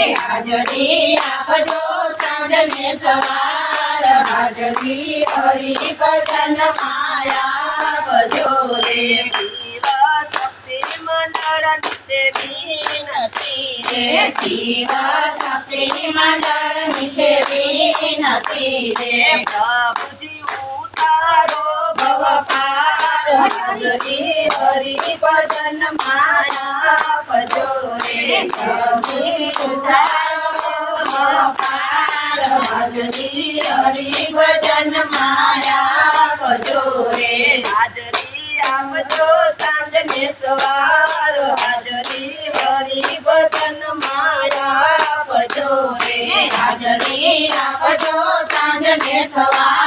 હાજરી આપજો સાંજને સવાર હાજરી હરિ ભજન માયા આપજો રે શિવ શક્તિ મંડળ નીચે વિનતી રે શિવ શક્તિ મંડળ નીચે વિનતી રે પ્રભુજી ઉતારો ભવ પાર હાજરી હરિ ભજન માયા આપજો રે હાજરી હરિભજન માયા આપજો રે હાજરી આપજો સાંજને સવાર હાજરી હરિ ભજન માયા આપજો રે હાજરી આપજો સાંજને સવાર